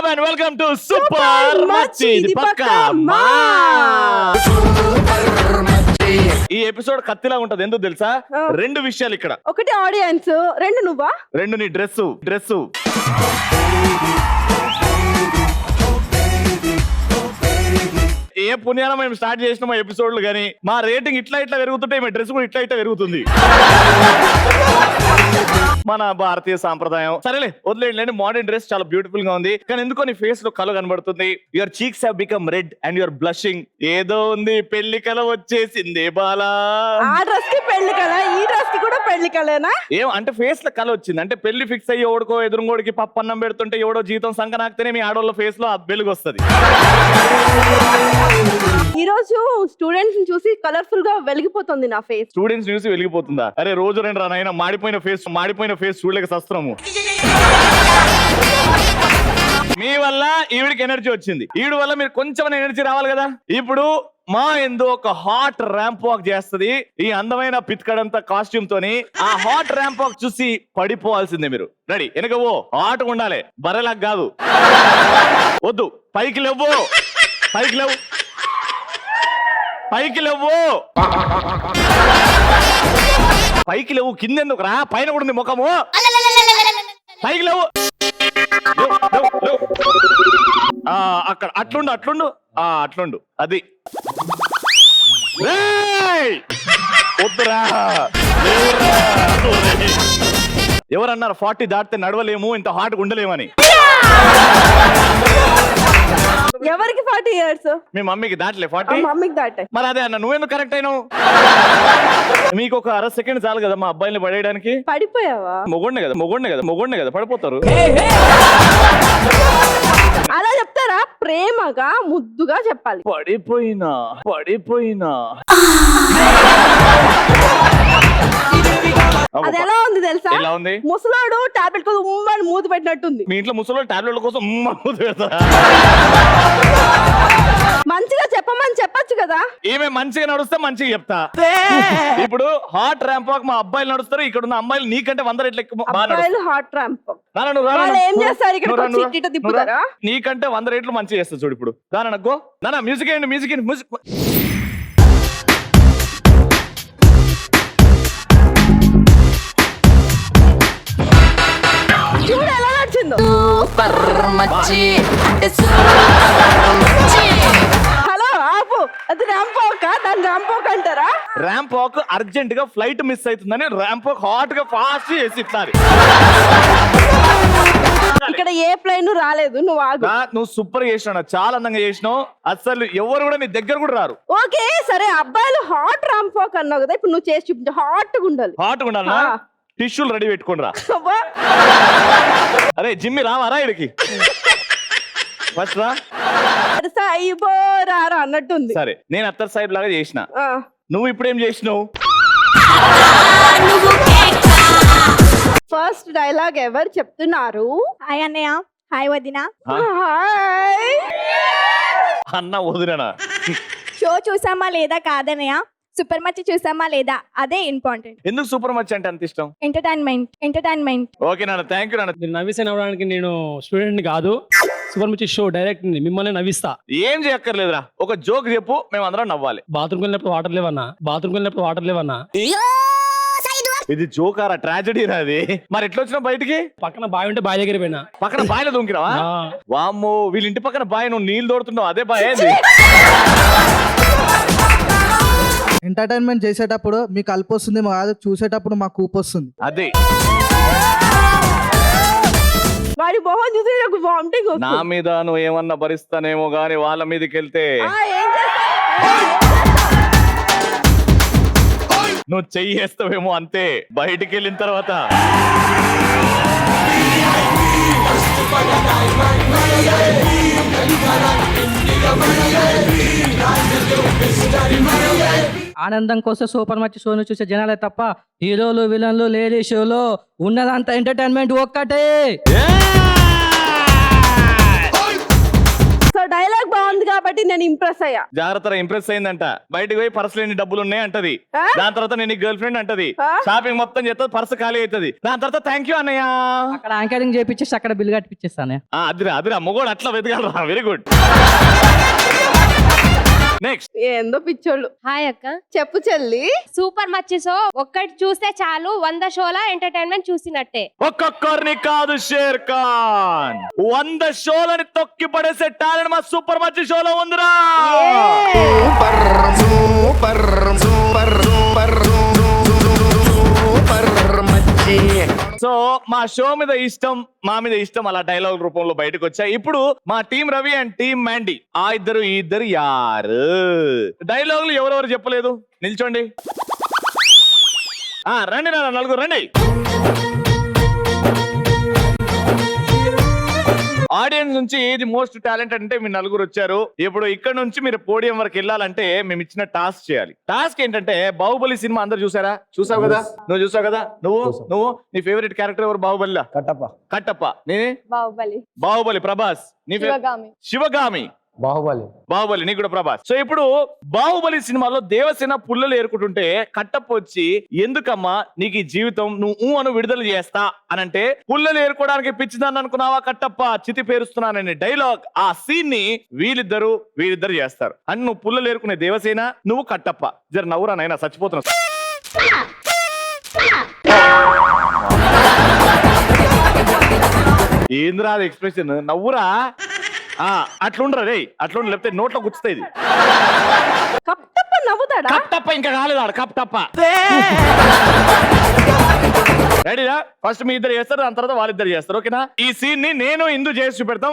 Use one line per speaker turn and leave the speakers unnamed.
up and welcome to Super Machi ఇది పక్కా మా. ఈ ఎపిసోడ్ కత్తిలా ఉంటది, ఎందుకు తెలుసా? రెండు విషయాలు ఇక్కడ.
ఒకటి ఆడియన్స్, రెండు నువ్వా?
రెండు నీ డ్రెస్. ఏ పుణ్యాన మేము స్టార్ట్ చేసిన మా ఎపిసోడ్లు కానీ మా రేటింగ్ ఇట్లా పెరుగుతుంటే మా డ్రెస్ కూడా ఇట్లా పెరుగుతుంది. మన భారతీయ సాంప్రదాయం సరేలే వదిలేండి. మోడర్న్ డ్రెస్ చాలా బ్యూటిఫుల్ గా ఉంది, కానీ ఎందుకో నీ ఫేస్ లో కళ కనబడుతుంది. Your cheeks have become red and your blushing. ఏదో ఉంది, పెళ్లి కళ వచ్చేసింది బాలా.
ఆ డ్రెస్ కి పెళ్లి కళ, ఈ డ్రెస్ కి కూడా పెళ్లి కళనా?
ఏం అంటే ఫేస్ లో కళ వచ్చింది అంటే పెళ్లి ఫిక్స్ అయ్యి ఎవడుకో ఎదురుగోడికి పప్పన్నం పెడుతుంటే ఎవడో జీతం సంకనాక్తేనే మీ ఆడోళ్ళ ఫేస్ లో ఆ వెలుగు వస్తుంది.
ఈ రోజు స్టూడెంట్స్ చూసి కలర్ఫుల్ గా వెలిగిపోతుంది నా ఫేస్.
స్టూడెంట్స్ చూసి వెలిగిపోతుందా? అరే రోజు రెండు రానైనా మాడిపోయిన ఫేస్ చూడలేక సస్త్రము. మీ వల్ల ఈవిడికి ఎనర్జీ వచ్చింది, ఈవిడ వల్ల మీరు కొంచెం ఎనర్జీ రావాలి కదా. ఇప్పుడు మా ఎందు ఒక హాట్ ర్యాంప్ వాక్ చేస్తుంది ఈ అందమైన పిత్కడంతా కాస్ట్యూమ్ తోని. ఆ హాట్ ర్యాంప్ వాక్ చూసి పడిపోవాల్సిందే మీరు. రెడీ? వెనకవో హాట్ ఉండాలి, బర్రెలాగా కాదు. వద్దు, పైకి లేవు, పైకి లేవు, పైకి లేవు, పైకి లేవు. కింద ఎందుకు రా, పైన కూడా ఉంది ముఖము. పైకి లేవు, అక్కడ అట్లుండు అట్లుండు. అది వద్దురా. ఎవరన్నారు 40 దాటితే నడవలేము, ఇంత హాట్ ఉండలేమని?
ఎవరికి 40 years?
మీ మమ్మీకి దాటలే 40?
మమ్మీకి దాటే.
మరి అదే అన్న, నువ్వెందుకు కరెక్ట్ అయినావు? మీకు ఒక 1/2 సెకండ్ చాలు కదా మా అబ్బాయిని పడేయడానికి.
పడిపోయావా?
మొగోడ్నే కదా పడిపోతారు.
అలా చెప్తారా? ప్రేమగా ముద్దుగా చెప్పాలి.
పడిపోయినా
అది ఎలా ఉంది తెలుసా?
ఎలా ఉంది?
ముసలాడు టాబ్లెట్ కోసం ఉమ్మని మూతి పెట్టినట్టుంది.
మీ ఇంట్లో ముసలో టాబ్లెట్ల కోసం మూతి పెడతారా?
మంచిగా చెప్పమని చెప్పొచ్చు కదా.
ఏమే మంచిగా నడుస్తే మంచిగా చెప్తా. ఇప్పుడు హాట్ ర్యాంప్ వాక్ మా అబ్బాయిలు నడుస్తారు, ఇక్కడ ఉన్న అమ్మాయిలు నీకంటే 100 రెట్లు ఎక్కువ.
హాట్ ర్యాంప్
ఏం
చేస్తారు? ఇక్కడ తిప్పుతారా?
నీకంటే 100 రెట్లు మంచిగా చేస్తా చూడు. ఇప్పుడు దానగో నాన్న మ్యూజిక్ ఏంటి? మ్యూజిక్
చూడు ఎలా నడిచిందో. హలో ఆపు, అది ర్యాంప్ వాక్, దాన్ని ర్యాంప్ వాక్ అంటారా?
ర్యాంప్ వాక్ అర్జెంట్ గా ఫ్లైట్ మిస్ అవుతుందని ర్యాంప్ వాక్ హాట్ గా ఫాస్ట్ చేసి ఇస్తారు.
ఇక్కడ ఏ ప్లేన్ రాలేదు, నువ్వు ఆగు.
నువ్వు సూపర్ చేసినావు, చాలా అందంగా చేసినావు. అసలు ఎవరు కూడా నీ దగ్గర కూడా రారు.
ఓకే సరే, అబ్బాయిలు హాట్ ర్యాంప్ వాక్ అన్నావు కదా, ఇప్పుడు నువ్వు చేసి చూపించు. హాట్ గా ఉండాలి.
హాట్ గా ఉండాలి. టిష్యూలు రెడీ పెట్టుకుని రా. అరే జిమ్మి రావారా ఇడికి? ఫస్ట్ రా
సాయిబోరా అన్నట్టుంది.
సరే నేను అత్తర్ సాహిబ్ లాగా చేసిన, నువ్వు ఇప్పుడు ఏం చేసినావు?
ఫస్ట్ డైలాగ్ ఎవరు చెప్తున్నారు?
హాయ్ అన్నయ్య. హాయ్ వదినా.
హాయ్
అన్న వదినా.
షో చూసామా లేదా కాదన్నయ్య, సూపర్ మచ్ చూసామా లేదా అదే ఇంపార్టెంట్.
ఎందుకు సూపర్ మచ్ అంటే అంత ఇష్టం?
ఎంటర్టైన్మెంట్.
ఓకే నాన్న, థ్యాంక్ యూ నాన్న.
మీరు నవ్విస్తే నవ్వడానికి నేను స్టూడెంట్ కాదు, సూపర్ మచ్ షో డైరెక్ట్ మిమ్మల్ని నవ్విస్తా.
ఏం చేయక్కర్లేదురా, ఒక జోక్ చెప్పు, మేము అందరం నవ్వాలి.
బాత్రూమ్ వెళ్ళినప్పుడు వాటర్ లేవన్నా.
ఇది జోకారా, ట్రాజడీ రాది? మరి ఎట్లా వచ్చినావు బయటికి?
పక్కన బావి ఉంటే బావి దగ్గర పోయినా.
పక్కన బాయిలో దొంకిరావా? వామ్మో, వీళ్ళ ఇంటి పక్కన బావి, నువ్వు నీళ్ళు దోడుతున్నావు, అదే బాయ్.
ఎంటర్టైన్మెంట్ చేసేటప్పుడు మీకు కలుపు వస్తుంది, కాదు చూసేటప్పుడు మాకు కూపు వస్తుంది.
అదే
వాడి మొహం చూసి నాకు వామిటింగ్ వస్తుంది.
నా మీద నువ్వు ఏమన్నా భరిస్తానేమో గానీ వాళ్ళ మీదకి వెళ్తే నువ్వు చెయ్యేస్తావేమో అంతే. బయటికి వెళ్ళిన తర్వాత
ఆనందం కోసం సూపర్ మచ్ షోను చూసే జనాలే తప్ప హీరోలు విలన్లు లేడీ షోలో ఉన్నదంతా ఎంటర్టైన్మెంట్ ఒక్కటే.
సో డైలాగ్ బాగుంది కాబట్టి నేను నేను ఇంప్రెస్ అయ్యా.
జాగ్రత్తగా ఇంప్రెస్ అయిందంట. బయటకు పోయి పర్సులు ఎన్ని డబ్బులు ఉన్నాయి అంటది.
ఆ?
దాని తర్వాత నేను గర్ల్ ఫ్రెండ్ అంటది.
ఆ?
షాపింగ్ మొత్తం చేస్తుంది, పర్సు ఖాళీ అవుతుంది. దాని తర్వాత థ్యాంక్ యూ అన్నయ్య.
అక్కడ యాంకరింగ్ చేపించేసి అక్కడ బిల్ కట్టిపించేస్తానే.
అదిరా మొగోడు అట్లా వెతకాలరా. Very good. నెక్స్ట్.
ఏందో పిచ్చోళ్ళు.
హాయ్ అక్క.
చెప్పు చెల్లి.
సూపర్ మచ్చి షో ఒక్కటి చూస్తే చాలు 100 షోల ఎంటర్టైన్మెంట్ చూసినట్టే.
ఒక్కొక్కరిని కాదు షేర్ ఖాన్, 100 షోలని తొక్కి పడేసే టాలెంట్ మా సూపర్ మచ్చి షోలో ఉందిరా. సో మా షో మీద ఇష్టం, మా మీద ఇష్టం అలా డైలాగ్ రూపంలో బయటకు వచ్చాయి. ఇప్పుడు మా టీం రవి అండ్ టీం మ్యాండీ ఆ ఇద్దరు యారు డైలాగులు ఎవరెవరు చెప్పలేదు నిల్చోండి. రండి నా నలుగురు రండి. ఆడియన్స్ నుంచి ఏది మోస్ట్ టాలెంటెడ్ అంటే మీ నలుగురు వచ్చారు. ఇప్పుడు ఇక్కడ నుంచి మీరు పోడియం వరకు వెళ్ళాలంటే మేము ఇచ్చిన టాస్క్ చేయాలి. టాస్క్ ఏంటంటే బాహుబలి సినిమా అందరు చూసావు కదా? నువ్వు చూసావు కదా? నువ్వు నీ ఫేవరెట్ క్యారెక్టర్ ఎవరు? బాహుబలిలా కట్టప్ప. నేనే బాహుబలి. ప్రభాస్ నీ శివగామి. బాహుబలి నీకు కూడా ప్రభాస్. సో ఇప్పుడు బాహుబలి సినిమాలో దేవసేన పుల్లలు ఏరుకుంటుంటే కట్టప్ప వచ్చి ఎందుకమ్మా నీకు ఈ జీవితం, నువ్వు అను విడుదల చేస్తా అనంటే పుల్లలు ఏరుకోవడానికి పిచ్చిదాన్ని అనుకున్నావా కట్టప్ప, చితి పేరుస్తున్నానని డైలాగ్ ఆ సీన్ ని వీళ్ళిద్దరు చేస్తారు. అని నువ్వు పుల్లలు ఏరుకునే దేవసేన, నువ్వు కట్టప్ప. జర నవ్వురా నైనా చచ్చిపోతున్నావు. ఏంద్రా అది ఎక్స్ప్రెషన్? నవ్వురా. అట్లుండ్రా రే, అట్లుండ్ర లేకపోతే నోట్లో గుచ్చుతాయి.
కప్ప నవ్వుతాడా?
కప్ప ఇంకా కాలేదు ఆడ కప్ప. రెడీనా? ఫస్ట్ మీ ఇద్దరు చేస్తారు, దాని తర్వాత వాళ్ళిద్దరు చేస్తారు. ఓకేనా? ఈ సీన్ ని నేను ఇందు చేసి చూపెడతాం.